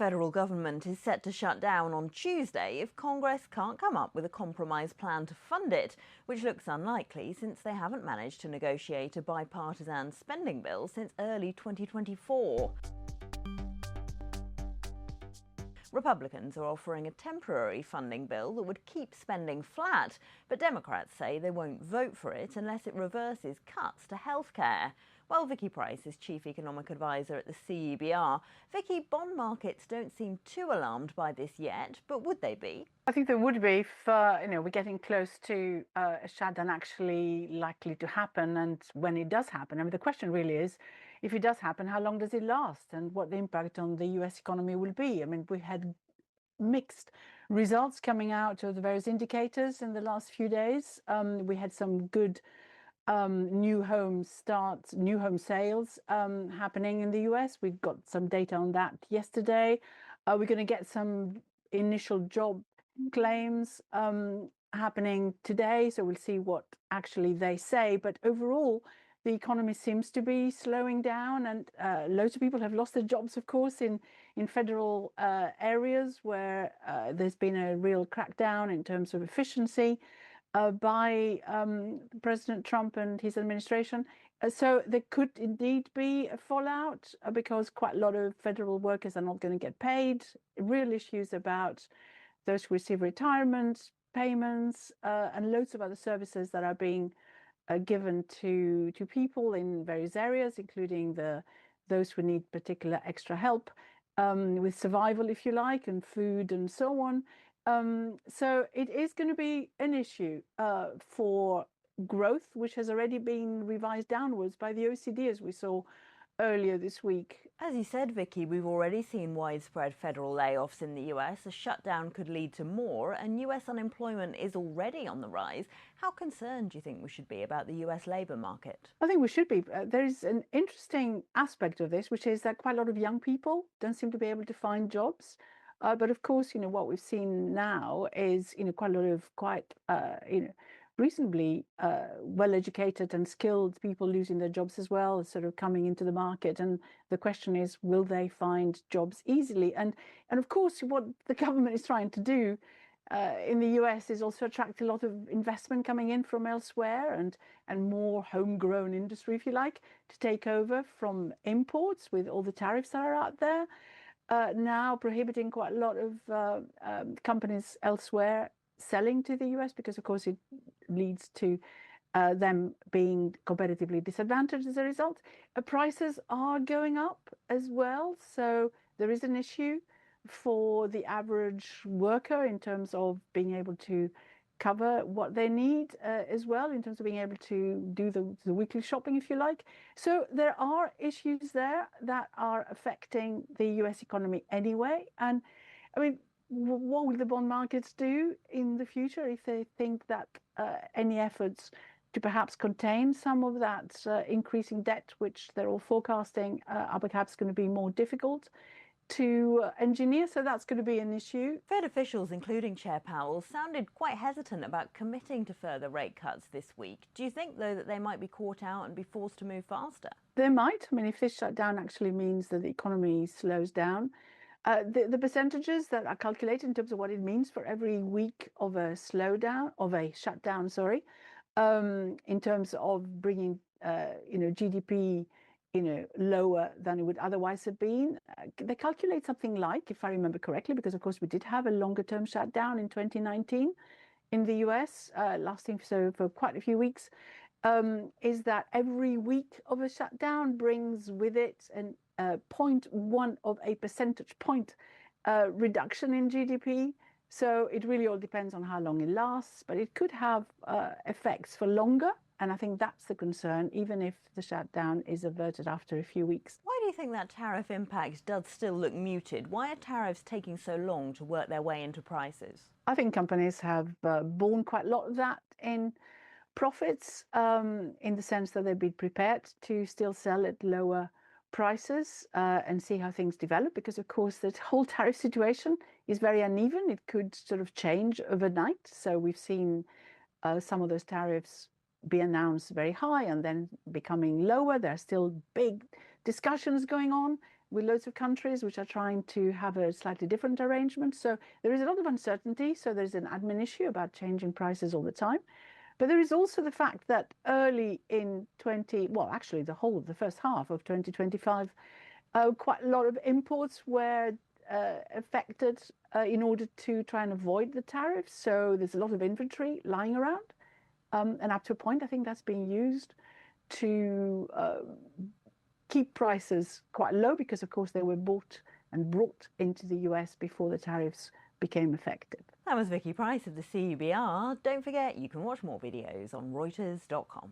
federal government is set to shut down on Tuesday if Congress can't come up with a compromise plan to fund it, which looks unlikely since they haven't managed to negotiate a bipartisan spending bill since early 2024. Republicans are offering a temporary funding bill that would keep spending flat, but Democrats say they won't vote for it unless it reverses cuts to healthcare. Well, Vicky Price is Chief Economic Advisor at the CEBR. Vicky, bond markets don't seem too alarmed by this yet, but would they be? I think there would be if, we're getting close to a shutdown actually likely to happen. And when it does happen, I mean, the question really is, if it does happen, how long does it last and what the impact on the US economy will be? I mean, we had mixed results coming out of the various indicators in the last few days. We had some good new home sales happening in the US. We got some data on that yesterday. We're going to get some initial job claims happening today, so we'll see what actually they say. But overall, the economy seems to be slowing down, and loads of people have lost their jobs, of course, in federal areas where there's been a real crackdown in terms of efficiency by President Trump and his administration. So there could indeed be a fallout because quite a lot of federal workers are not going to get paid. Real issues about those who receive retirement payments and loads of other services that are being given to people in various areas, including those who need particular extra help with survival, if you like, and food and so on. So it is going to be an issue for growth, which has already been revised downwards by the OECD, as we saw earlier this week. As you said, Vicky, we've already seen widespread federal layoffs in the US. A shutdown could lead to more, and US unemployment is already on the rise. How concerned do you think we should be about the US labour market? I think we should be. There is an interesting aspect of this, which is that quite a lot of young people don't seem to be able to find jobs. But of course, what we've seen now is, quite a lot of reasonably well-educated and skilled people losing their jobs as well, sort of coming into the market. And the question is, will they find jobs easily? And of course, what the government is trying to do in the US is also attract a lot of investment coming in from elsewhere and more homegrown industry, if you like, to take over from imports with all the tariffs that are out there. Now prohibiting quite a lot of companies elsewhere selling to the US because, of course, it leads to them being competitively disadvantaged as a result. Prices are going up as well. So there is an issue for the average worker in terms of being able to cover what they need as well, in terms of being able to do the weekly shopping, if you like. So there are issues there that are affecting the US economy anyway. And I mean, what will the bond markets do in the future if they think that any efforts to perhaps contain some of that increasing debt, which they're all forecasting, are perhaps going to be more difficult to engineer? So that's going to be an issue. Fed officials, including Chair Powell, sounded quite hesitant about committing to further rate cuts this week. Do you think, though, that they might be caught out and be forced to move faster? They might. I mean, if this shutdown actually means that the economy slows down, the percentages that are calculated in terms of what it means for every week of a shutdown, in terms of bringing, GDP, lower than it would otherwise have been. They calculate something like, if I remember correctly, because of course we did have a longer term shutdown in 2019 in the US, lasting for quite a few weeks, is that every week of a shutdown brings with it an 0.1 of a percentage point reduction in GDP. So it really all depends on how long it lasts, but it could have effects for longer. And I think that's the concern, even if the shutdown is averted after a few weeks. Why do you think that tariff impact does still look muted? Why are tariffs taking so long to work their way into prices? I think companies have borne quite a lot of that in profits, in the sense that they've been prepared to still sell at lower prices and see how things develop, because of course the whole tariff situation is very uneven. It could sort of change overnight. So we've seen some of those tariffs be announced very high and then becoming lower. There are still big discussions going on with loads of countries which are trying to have a slightly different arrangement. So there is a lot of uncertainty. So there's an admin issue about changing prices all the time. But there is also the fact that early in actually the first half of 2025, quite a lot of imports were affected in order to try and avoid the tariffs. So there's a lot of inventory lying around. And up to a point, I think that's being used to keep prices quite low because, of course, they were bought and brought into the US before the tariffs became effective. That was Vicky Price of the CUBR. Don't forget, you can watch more videos on Reuters.com.